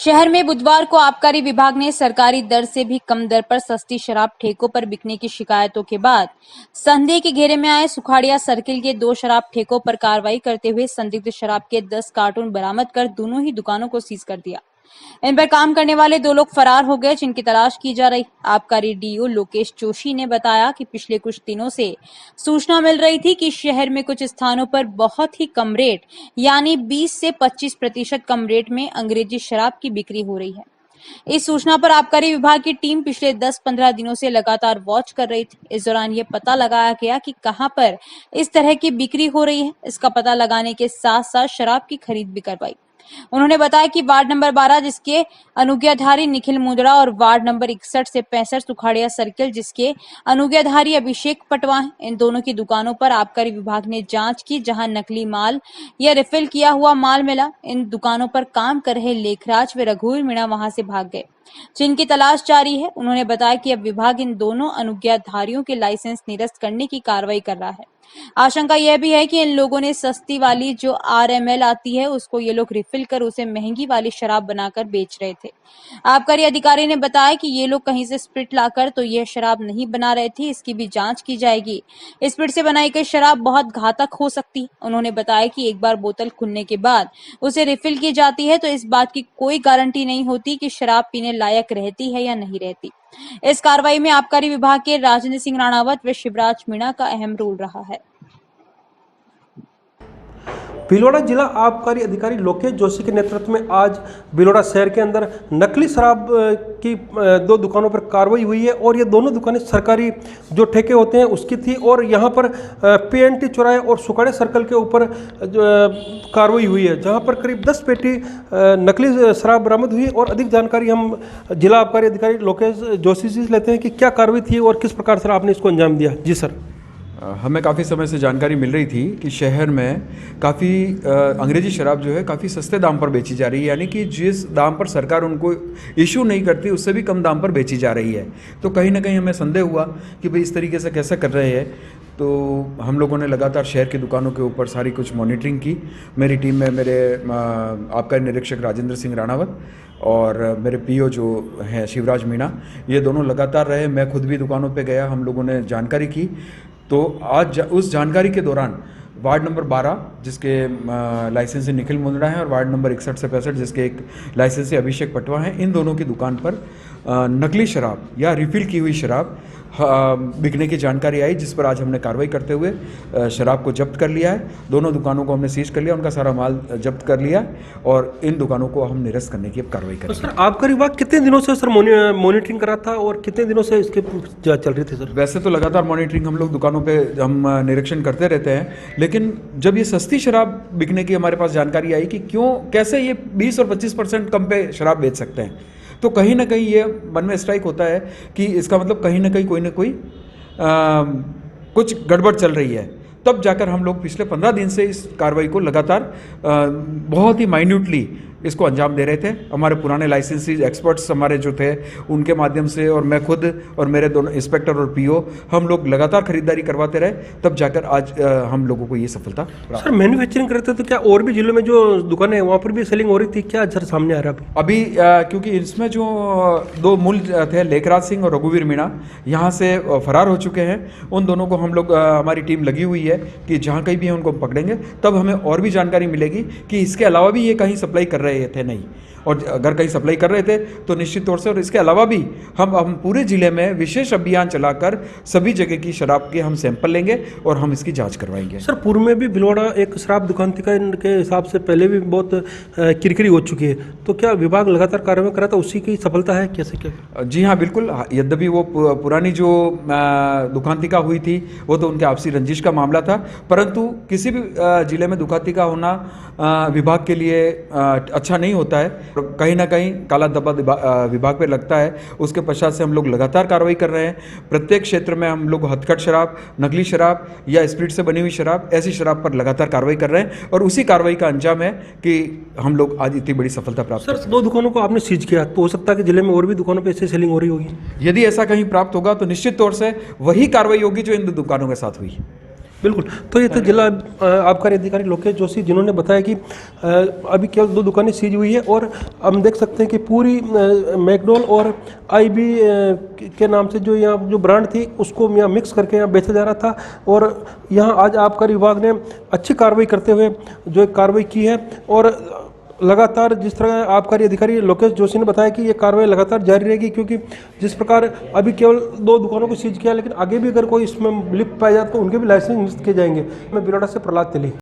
शहर में बुधवार को आबकारी विभाग ने सरकारी दर से भी कम दर पर सस्ती शराब ठेकों पर बिकने की शिकायतों के बाद संदेह के घेरे में आए सुखाड़िया सर्किल के 2 शराब ठेकों पर कार्रवाई करते हुए संदिग्ध शराब के 10 कार्टून बरामद कर दोनों ही दुकानों को सीज कर दिया। इन पर काम करने वाले 2 लोग फरार हो गए, जिनकी तलाश की जा रही। आबकारी डीओ लोकेश जोशी ने बताया कि पिछले कुछ दिनों से सूचना मिल रही थी कि शहर में कुछ स्थानों पर बहुत ही कम रेट यानी 20 से 25% कम रेट में अंग्रेजी शराब की बिक्री हो रही है। इस सूचना पर आबकारी विभाग की टीम पिछले 10-15 दिनों से लगातार वॉच कर रही थी। इस दौरान ये पता लगाया गया कि कहां पर इस तरह की बिक्री हो रही है। इसका पता लगाने के साथ साथ शराब की खरीद भी करवाई। उन्होंने बताया कि वार्ड नंबर 12 जिसके अनुज्ञाधारी निखिल मुंदड़ा और वार्ड नंबर 61 से 65 सुखाड़िया सर्किल जिसके अनुज्ञाधारी अभिषेक पटवा हैं, इन दोनों की दुकानों पर आबकारी विभाग ने जांच की, जहां नकली माल या रिफिल किया हुआ माल मिला। इन दुकानों पर काम कर रहे लेखराज व रघुवीर मीणा वहां से भाग गए, जिनकी तलाश जारी है। उन्होंने बताया कि अब विभाग इन दोनों अनुज्ञाधारियों के लाइसेंस निरस्त करने की कार्रवाई कर रहा है। आशंका यह भी है कि इन लोगों ने सस्ती वाली जो आरएमएल आती है उसको ये लोग रिफिल कर उसे महंगी वाली शराब बनाकर बेच रहे थे। आबकारी अधिकारी ने बताया कि ये लोग कहीं से स्प्रिट लाकर तो यह शराब नहीं बना रहे थे, इसकी भी जांच की जाएगी। स्प्रिट से बनाई गई शराब बहुत घातक हो सकती है। उन्होंने बताया कि एक बार बोतल खुलने के बाद उसे रिफिल की जाती है तो इस बात की कोई गारंटी नहीं होती कि शराब पीने लायक रहती है या नहीं रहती। इस कार्रवाई में आबकारी विभाग के राजेंद्र सिंह राणावत व शिवराज मीणा का अहम रोल रहा है। भीलवाड़ा जिला आबकारी अधिकारी लोकेश जोशी के नेतृत्व में आज भीलवाड़ा शहर के अंदर नकली शराब की 2 दुकानों पर कार्रवाई हुई है और ये दोनों दुकानें सरकारी जो ठेके होते हैं उसकी थी और यहाँ पर पीएनटी चौराहे और सुखाड़े सर्कल के ऊपर कार्रवाई हुई है, जहाँ पर करीब 10 पेटी नकली शराब बरामद हुई। और अधिक जानकारी हम जिला आबकारी अधिकारी लोकेश जोशी से लेते हैं कि क्या कार्रवाई थी और किस प्रकार से आपने इसको अंजाम दिया। जी सर। हमें काफ़ी समय से जानकारी मिल रही थी कि शहर में काफ़ी अंग्रेजी शराब जो है काफ़ी सस्ते दाम पर बेची जा रही है, यानी कि जिस दाम पर सरकार उनको इशू नहीं करती उससे भी कम दाम पर बेची जा रही है। तो कहीं ना कहीं हमें संदेह हुआ कि भाई इस तरीके से कैसे कर रहे हैं। तो हम लोगों ने लगातार शहर की दुकानों के ऊपर सारी कुछ मॉनिटरिंग की। मेरी टीम में मेरे आबकारी निरीक्षक राजेंद्र सिंह राणावत और मेरे पीओ जो हैं शिवराज मीणा, ये दोनों लगातार रहे। मैं खुद भी दुकानों पे गया, हम लोगों ने जानकारी की। तो आज उस जानकारी के दौरान वार्ड नंबर 12 जिसके लाइसेंसी निखिल मुंदड़ा है और वार्ड नंबर 61 से 65 जिसके एक लाइसेंसी अभिषेक पटवा हैं, इन दोनों की दुकान पर नकली शराब या रिफ़िल की हुई शराब बिकने की जानकारी आई, जिस पर आज हमने कार्रवाई करते हुए शराब को जब्त कर लिया है। दोनों दुकानों को हमने सीज कर लिया, उनका सारा माल जब्त कर लिया और इन दुकानों को हम निरस्त करने की अब कार्रवाई करेंगे। तो सर आबकारी विभाग कितने दिनों से सर मॉनिटरिंग कर रहा था और कितने दिनों से इसके जांच चल रही थी सर? वैसे तो लगातार मॉनिटरिंग हम लोग दुकानों पे हम निरीक्षण करते रहते हैं, लेकिन जब ये सस्ती शराब बिकने की हमारे पास जानकारी आई कि क्यों कैसे ये 20 और 25% कम पे शराब बेच सकते हैं, तो कहीं ना कहीं ये मन में स्ट्राइक होता है कि इसका मतलब कहीं ना कहीं कोई ना कोई कुछ गड़बड़ चल रही है। तब जाकर हम लोग पिछले 15 दिन से इस कार्रवाई को लगातार बहुत ही माइन्यूटली इसको अंजाम दे रहे थे। हमारे पुराने लाइसेंसी एक्सपर्ट्स हमारे जो थे उनके माध्यम से और मैं खुद और मेरे दोनों इंस्पेक्टर और पीओ हम लोग लगातार खरीदारी करवाते रहे, तब जाकर आज हम लोगों को ये सफलता। सर मैन्युफैक्चरिंग करते तो क्या और भी जिलों में जो दुकानें हैं वहाँ पर भी सेलिंग हो रही थी, क्या सर सामने आ रहा है अभी? क्योंकि इसमें जो 2 मूल थे लेखराज सिंह और रघुवीर मीणा यहाँ से फरार हो चुके हैं। उन दोनों को हम लोग हमारी टीम लगी हुई है कि जहाँ कहीं भी हैं उनको पकड़ेंगे, तब हमें और भी जानकारी मिलेगी कि इसके अलावा भी ये कहीं सप्लाई कर रहे थे नहीं, और अगर कहीं सप्लाई कर रहे थे तो निश्चित तौर से। और इसके अलावा भी हम पूरे जिले में विशेष अभियान चलाकर सभी जगह की शराब के हम सैंपल लेंगे और हम इसकी जांच करवाएंगे। सर पूर्व में भी भीलवाड़ा एक शराब दुकान थी के हिसाब से पहले भी बहुत किरकिरी हो चुकी है, तो क्या विभाग लगातार कार्रवाई करा था, उसी की सफलता है कैसे क्या? जी हाँ बिल्कुल। यद्यपि वो पुरानी जो दुकानतिका हुई थी वो तो उनके आपसी रंजिश का मामला था, परंतु किसी भी जिले में दुकानतिका होना विभाग के लिए अच्छा नहीं होता है। कहीं ना कहीं काला धब्बा विभाग पे लगता है। उसके पश्चात से हम लोग लगातार कार्रवाई कर रहे हैं। प्रत्येक क्षेत्र में हम लोग हथकट शराब, नकली शराब या स्प्रिट से बनी हुई शराब, ऐसी शराब पर लगातार कार्रवाई कर रहे हैं और उसी कार्रवाई का अंजाम है कि हम लोग आज इतनी बड़ी सफलता प्राप्त कर। सर 2 दुकानों को आपने सीज किया, तो हो सकता है कि जिले में और भी दुकानों पर ऐसे सेलिंग हो रही होगी। यदि ऐसा कहीं प्राप्त होगा तो निश्चित तौर से वही कार्रवाई होगी जो इन 2 दुकानों के साथ हुई। बिल्कुल। तो ये थे जिला आबकारी अधिकारी लोकेश जोशी, जिन्होंने बताया कि अभी केवल 2 दुकानें सीज हुई है और हम देख सकते हैं कि पूरी मैकडॉल और आईबी के नाम से जो यहाँ जो ब्रांड थी उसको यहाँ मिक्स करके यहाँ बेचा जा रहा था। और यहाँ आज आबकारी विभाग ने अच्छी कार्रवाई करते हुए जो एक कार्रवाई की है और लगातार जिस तरह आबकारी अधिकारी लोकेश जोशी ने बताया कि ये कार्रवाई लगातार जारी रहेगी, क्योंकि जिस प्रकार अभी केवल 2 दुकानों को सीज किया, लेकिन आगे भी अगर कोई इसमें लिप्त पाया जाए तो उनके भी लाइसेंस निरस्त किए जाएंगे। मैं बिलोड़ा से प्रहलाद तेली।